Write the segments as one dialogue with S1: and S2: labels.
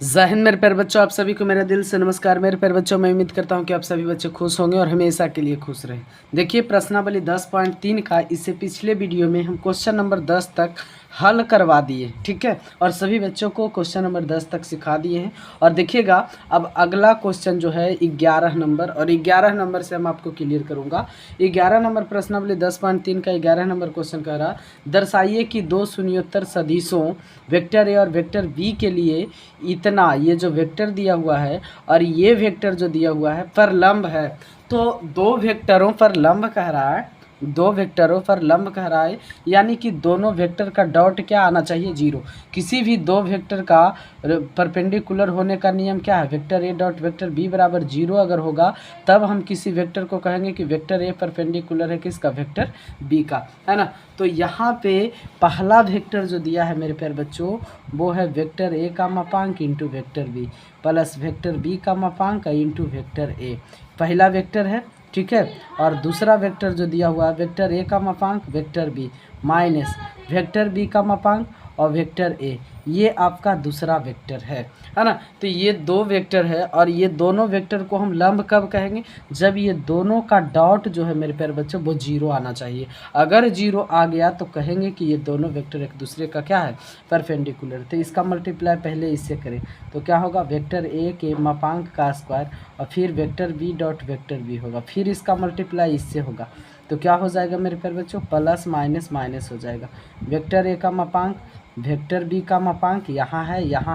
S1: जय हिंद मेरे प्यारे बच्चों, आप सभी को मेरे दिल से नमस्कार। मेरे प्यारे बच्चों, मैं उम्मीद करता हूं कि आप सभी बच्चे खुश होंगे और हमेशा के लिए खुश रहें। देखिए, प्रश्नावली 10.3 का इससे पिछले वीडियो में हम क्वेश्चन नंबर 10 तक हल करवा दिए, ठीक है, और सभी बच्चों को क्वेश्चन नंबर 10 तक सिखा दिए हैं। और देखिएगा, अब अगला क्वेश्चन जो है 11 नंबर, और 11 नंबर से हम आपको क्लियर करूँगा। 11 नंबर प्रश्नावली 10.3 का 11 नंबर क्वेश्चन कह रहा, दर्शाइए कि दो शून्योत्तर सदिशों वेक्टर ए और वेक्टर बी के लिए इतना, ये जो वेक्टर दिया हुआ है और ये वेक्टर जो दिया हुआ है पर लंब है। तो दो वेक्टरों पर लंब कह रहा है, दो वेक्टरों पर लंब कह रहा है, यानी कि दोनों वेक्टर का डॉट क्या आना चाहिए, जीरो। किसी भी दो वेक्टर का परपेंडिकुलर होने का नियम क्या है, vector A dot vector B बराबर जीरो अगर होगा तब हम किसी वेक्टर को कहेंगे कि वेक्टर ए परपेंडिकुलर है किसका, वेक्टर बी का, है ना। तो यहाँ पे पहला वेक्टर जो दिया है मेरे प्यारे बच्चों, वो है वेक्टर ए का मापांक into vector B plus vector B का मापांक इंटू वेक्टर ए, पहला वेक्टर है, ठीक है। और दूसरा वेक्टर जो दिया हुआ है, वेक्टर ए का मापांक vector B minus vector B का मापांक और वेक्टर ए, ये आपका दूसरा वेक्टर है ना। तो ये दो वेक्टर है और ये दोनों वेक्टर को हम लंब कब कहेंगे, जब ये दोनों का डॉट जो है मेरे प्यारे बच्चों वो जीरो आना चाहिए। अगर जीरो आ गया तो कहेंगे कि ये दोनों वेक्टर एक दूसरे का क्या है, परपेंडिकुलर। तो इसका मल्टीप्लाई पहले इससे करें तो क्या होगा, वेक्टर ए के मापांक का स्क्वायर और फिर vector B dot vector B होगा, फिर इसका मल्टीप्लाई इससे होगा। तो क्या हो जाएगा मेरे प्यारे बच्चों, प्लस माइनस माइनस हो जाएगा। वेक्टर ए का मापांक वेक्टर बी का मापांक यहाँ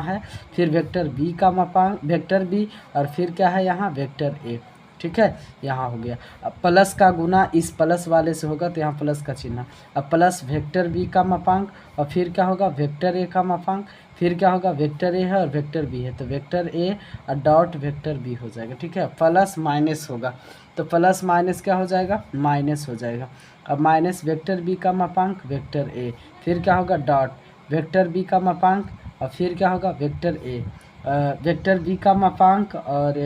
S1: है, फिर वेक्टर बी का मापांक वेक्टर बी और फिर क्या है यहाँ वेक्टर ए, ठीक है, यहाँ हो गया। अब प्लस का गुना इस प्लस वाले से होगा तो यहाँ प्लस का चिन्ह, अब प्लस वेक्टर बी का मापांक और फिर क्या होगा वेक्टर ए का मापांक, फिर क्या होगा वेक्टर ए है और वेक्टर बी है तो वेक्टर ए और डॉट वेक्टर बी हो जाएगा, ठीक है। प्लस माइनस होगा तो प्लस माइनस क्या हो जाएगा, माइनस हो जाएगा। अब माइनस वेक्टर बी का मापांक वेक्टर ए, फिर क्या होगा डॉट वेक्टर बी का मापांक और फिर क्या होगा वेक्टर ए, वेक्टर बी का मापांक और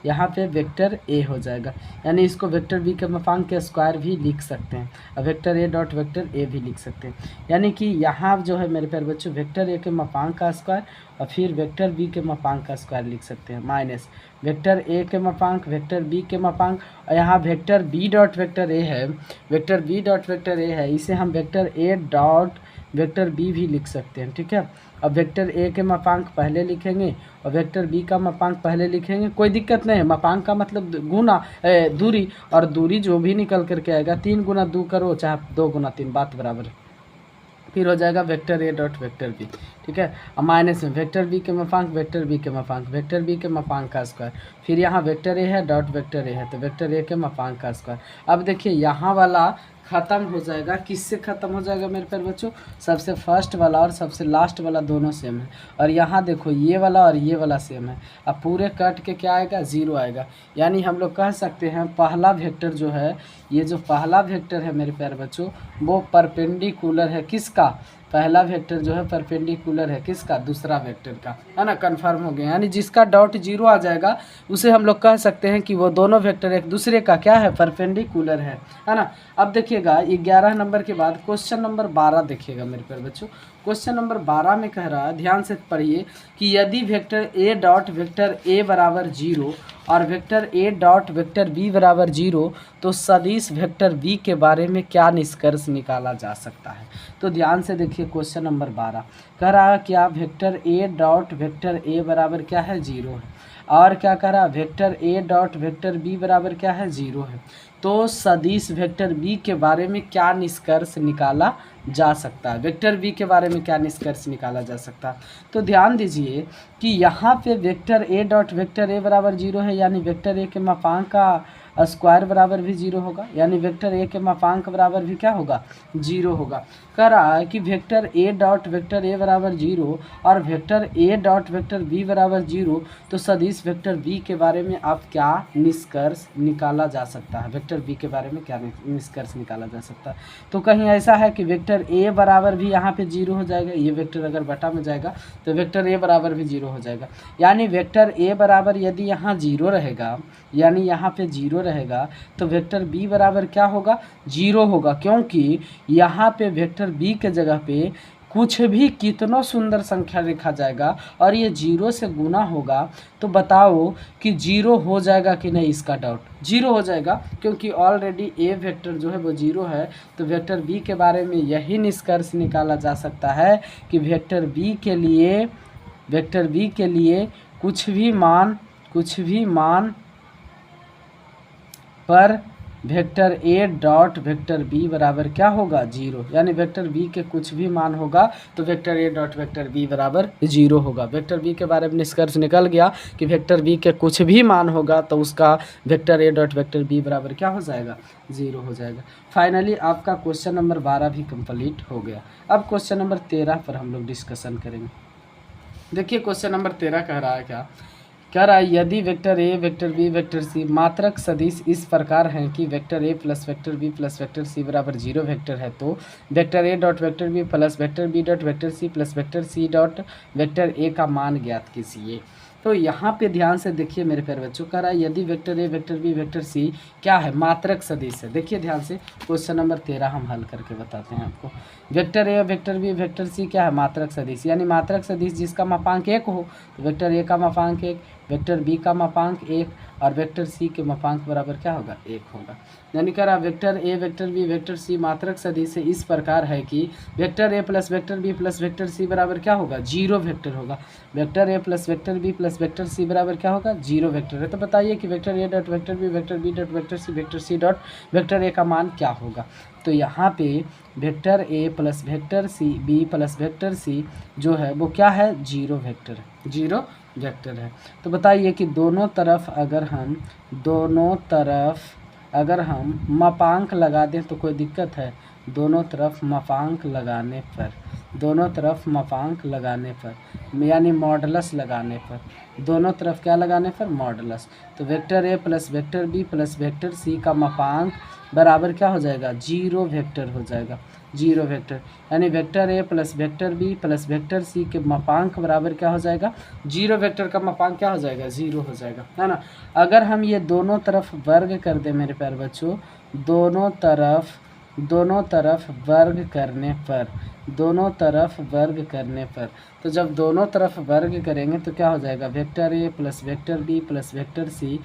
S1: यहाँ पे वेक्टर ए हो जाएगा, यानी इसको वेक्टर बी के मापांक के स्क्वायर भी लिख सकते हैं और वेक्टर ए डॉट वेक्टर ए भी लिख सकते हैं। यानी कि यहाँ जो है मेरे प्यारे बच्चों वेक्टर ए के मापांक का स्क्वायर और फिर वेक्टर बी के मापांक का स्क्वायर लिख सकते हैं माइनस वेक्टर ए के मापांक वेक्टर बी के मापांक, और यहाँ vector B dot vector A है, vector B dot vector A है, इसे हम vector A dot vector B भी लिख सकते हैं, ठीक है। अब वेक्टर ए के मापांक पहले लिखेंगे और वेक्टर बी का मापांक पहले लिखेंगे, कोई दिक्कत नहीं है। मापांक का मतलब गुना दूरी, और दूरी जो भी निकल करके आएगा 3 गुना 2 करो चाहे 2 गुना 3 बात बराबर है, फिर हो जाएगा vector A dot vector B, ठीक है। अब माइनस में वेक्टर बी के मापांक वेक्टर बी के मापांक वेक्टर बी के मापांक का स्क्वायर, फिर यहाँ वेक्टर ए है डॉट वेक्टर ए है तो वेक्टर ए के मापांक का स्क्वायर। अब देखिए यहाँ वाला ख़त्म हो जाएगा, किससे ख़त्म हो जाएगा मेरे प्यारे बच्चों, सबसे फर्स्ट वाला और सबसे लास्ट वाला दोनों सेम है, और यहाँ देखो ये वाला और ये वाला सेम है। अब पूरे कट के क्या आएगा, ज़ीरो आएगा। यानी हम लोग कह सकते हैं पहला वेक्टर जो है, ये जो पहला वेक्टर है मेरे प्यारे बच्चों वो परपेंडिकुलर है किसका, पहला वेक्टर जो है परपेंडिकुलर है किसका, दूसरा वेक्टर का, है ना। कन्फर्म हो गया, यानी जिसका डॉट जीरो आ जाएगा उसे हम लोग कह सकते हैं कि वो दोनों वेक्टर एक दूसरे का क्या है, परपेंडिकुलर है ना। अब देखिएगा 11 नंबर के बाद क्वेश्चन नंबर 12 देखिएगा मेरे प्यारे बच्चों। क्वेश्चन नंबर 12 में कह रहा है, ध्यान से पढ़िए, कि यदि vector A dot vector A बराबर जीरो और vector A dot vector B बराबर जीरो तो सदिश वेक्टर बी के बारे में क्या निष्कर्ष निकाला जा सकता है। तो ध्यान से देखिए क्वेश्चन नंबर 12 कह रहा है क्या, vector A dot vector A बराबर क्या है, जीरो है, और क्या कह रहा है vector A dot vector B बराबर क्या है, जीरो है। तो सदिश वेक्टर बी के बारे में क्या निष्कर्ष निकाला जा सकता है, वेक्टर बी के बारे में क्या निष्कर्ष निकाला जा सकता है। तो ध्यान दीजिए कि यहाँ पे vector A dot vector A बराबर जीरो है, यानी वेक्टर ए के मापांक का स्क्वायर बराबर भी जीरो होगा, यानी वेक्टर ए के मापांक बराबर भी क्या होगा, जीरो होगा। कह रहा है कि vector A dot vector A बराबर जीरो और vector A dot vector B बराबर जीरो तो सदिश वेक्टर बी के बारे में आप क्या निष्कर्ष निकाला जा सकता है, वेक्टर बी के बारे में क्या निष्कर्ष निकाला जा सकता है। तो कहीं ऐसा है कि वेक्टर ए बराबर भी यहाँ पे जीरो हो जाएगा, ये वेक्टर अगर बटा में जाएगा तो वेक्टर ए बराबर भी जीरो हो जाएगा, यानी वेक्टर ए बराबर यदि यहाँ जीरो रहेगा, यानी यहाँ पे जीरो रहेगा तो वेक्टर बी बराबर क्या होगा, जीरो होगा, क्योंकि यहाँ पे वेक्टर बी के जगह पे कुछ भी कितना सुंदर संख्या लिखा जाएगा और ये जीरो से गुना होगा तो बताओ कि जीरो हो जाएगा कि नहीं। इसका डाउट जीरो हो जाएगा, क्योंकि ऑलरेडी ए वेक्टर जो है वो जीरो है। तो वेक्टर बी के बारे में यही निष्कर्ष निकाला जा सकता है कि वेक्टर बी के लिए कुछ भी मान पर vector A dot vector B बराबर क्या होगा, जीरो। यानी वेक्टर बी के कुछ भी मान होगा तो vector A dot vector B बराबर जीरो होगा। वेक्टर बी के बारे में निष्कर्ष निकल गया कि वेक्टर बी के कुछ भी मान होगा तो उसका vector A dot vector B बराबर क्या हो जाएगा, जीरो हो जाएगा। फाइनली आपका क्वेश्चन नंबर 12 भी कंप्लीट हो गया। अब क्वेश्चन नंबर 13 पर हम लोग डिस्कशन करेंगे। देखिए क्वेश्चन नंबर 13 कह रहा है कह रहा है यदि vector A vector B vector C मात्रक सदिश इस प्रकार हैं कि vector A plus vector B plus vector C बराबर जीरो वेक्टर है, तो vector A dot vector B plus vector B dot vector C plus vector C dot vector A का मान ज्ञात कीजिए। तो यहाँ पे ध्यान से देखिए मेरे प्यारे बच्चों, कह रहा है यदि vector A vector B vector C क्या है, मात्रक सदिश है। देखिए ध्यान से क्वेश्चन नंबर 13 हम हल करके बताते हैं आपको। Vector A vector B vector C क्या है, मात्रक सदिश। यानी मात्रक सदिश जिसका मापांक 1 हो तो वेक्टर ए का मापांक 1, वेक्टर बी का मापांक 1 और वेक्टर सी के मापांक बराबर क्या होगा, 1 होगा। यानी कह रहा vector A vector B vector C मात्रक सदिश इस प्रकार है कि vector A plus vector B plus vector C बराबर क्या होगा, जीरो वेक्टर होगा। Vector A plus vector B plus vector C बराबर क्या होगा, जीरो वेक्टर है। तो बताइए कि vector A dot vector B vector B dot vector C dot vector A का मान क्या होगा। तो यहाँ पे vector A plus vector C B plus vector C जो है वो क्या है, जीरो वेक्टर है। तो बताइए कि दोनों तरफ अगर हम मापांक लगा दें तो कोई दिक्कत है। दोनों तरफ मापांक लगाने पर यानी मॉडुलस लगाने पर, दोनों तरफ क्या लगाने पर, मॉडुलस। तो vector A plus vector B plus vector C का मापांक बराबर क्या हो जाएगा, जीरो वेक्टर हो जाएगा, जीरो वेक्टर। यानी vector A plus vector B plus vector C के मापांक बराबर क्या हो जाएगा, जीरो वेक्टर का मापांक क्या हो जाएगा, जीरो हो जाएगा, है ना। अगर हम ये दोनों तरफ वर्ग कर दें मेरे प्यारे बच्चों, दोनों तरफ वर्ग करने पर तो जब दोनों तरफ वर्ग करेंगे तो क्या हो जाएगा, vector A plus vector B plus vector C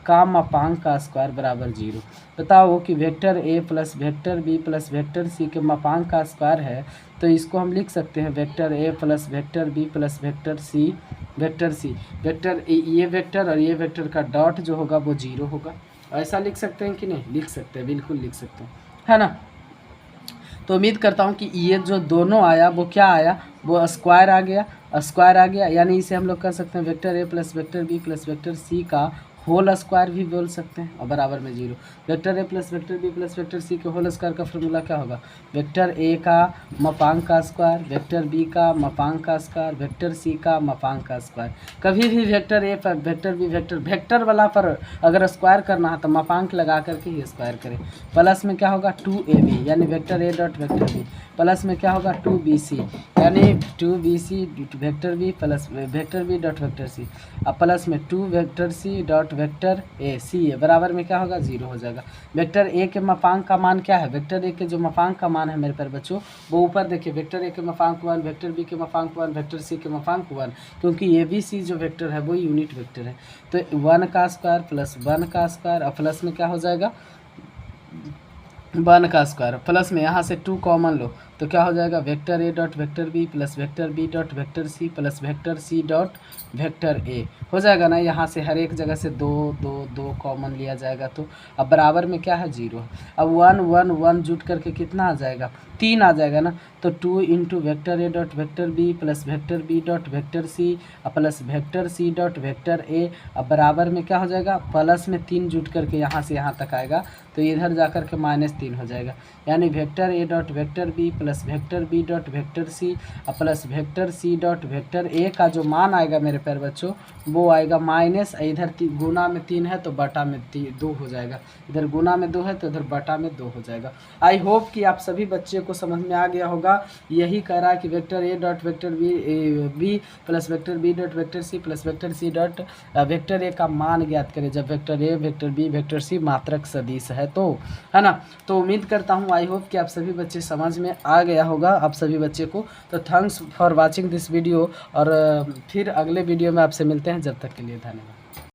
S1: का मापांक का स्क्वायर बराबर जीरो। बताओ कि vector A plus vector B plus vector C के मापांक का स्क्वायर है, तो इसको हम लिख सकते हैं vector A plus vector B plus vector C vector ये वेक्टर और ये वेक्टर का डॉट जो होगा वो जीरो होगा। ऐसा लिख सकते हैं कि नहीं, लिख सकते हैं, बिल्कुल लिख सकते हैं, है ना। तो उम्मीद करता हूँ कि ये जो दोनों आया वो क्या आया, वो स्क्वायर आ गया। यानी इसे हम लोग कर सकते हैं vector A plus vector B plus vector C का होल स्क्वायर भी बोल सकते हैं और बराबर में zero. Vector A plus vector B plus vector C के होल स्क्वायर का फॉर्मूला क्या होगा, वेक्टर ए का मापांक का स्क्वायर, वेक्टर बी का मापांक का स्क्वायर, वेक्टर सी का मापांक का स्क्वायर। कभी भी वेक्टर ए पर वेक्टर बी वेक्टर वाला पर अगर स्क्वायर करना है तो मापांक लगा करके ही स्क्वायर करें। प्लस में क्या होगा 2ab यानी vector A dot vector B, plus में क्या होगा 2bc यानी 2bc vector B plus vector B dot vector C, अब प्लस में 2 vector C dot vector A C है बराबर में क्या होगा, जीरो हो जाएगा। वेक्टर ए के मापांक का मान क्या है, वेक्टर ए के जो मापांक का मान है मेरे प्यारे बच्चों वो ऊपर देखिए, वेक्टर ए के मापांक 1, वेक्टर बी के मापांक 1, वेक्टर सी के मापांक 1, क्योंकि ए बी सी जो वेक्टर है वो यूनिट वेक्टर है। तो 1 का स्क्वायर प्लस 1 का स्क्वायर और प्लस में क्या हो जाएगा 1 का स्क्वायर, प्लस में यहाँ से 2 कॉमन लो तो क्या हो जाएगा, vector A dot vector B plus vector B dot vector C plus vector C dot vector A हो जाएगा ना। यहाँ से हर एक जगह से 2 कॉमन लिया जाएगा तो अब बराबर में क्या है, जीरो। अब 1 1 1 जुट करके कितना आ जाएगा, 3 आ जाएगा ना। तो 2 into vector A dot vector B plus vector B dot vector C plus vector C dot vector A, अब बराबर में क्या हो जाएगा, प्लस में 3 जुट करके यहाँ से यहाँ तक आएगा तो इधर जा कर के -3 हो जाएगा। यानी vector A dot vector B plus vector B dot vector C plus vector C dot vector A का जो मान आएगा मेरे प्यारे बच्चों वो आएगा माइनस, इधर गुना में 3 है तो बटा में 2 हो जाएगा, इधर गुना में 2 है तो इधर बटा में 2 हो जाएगा। आई होप कि आप सभी बच्चे को समझ में आ गया होगा। यही कह रहा है कि vector A dot vector B plus vector B dot vector C plus vector C dot vector A का मान ज्ञात करें जब vector A vector B vector C मात्रक सदिश है तो, है ना। तो उम्मीद करता हूँ आई होप कि आप सभी बच्चे समझ में आ आ गया होगा आप सभी बच्चे को। तो thanks for watching this video, और फिर अगले वीडियो में आपसे मिलते हैं। जब तक के लिए धन्यवाद।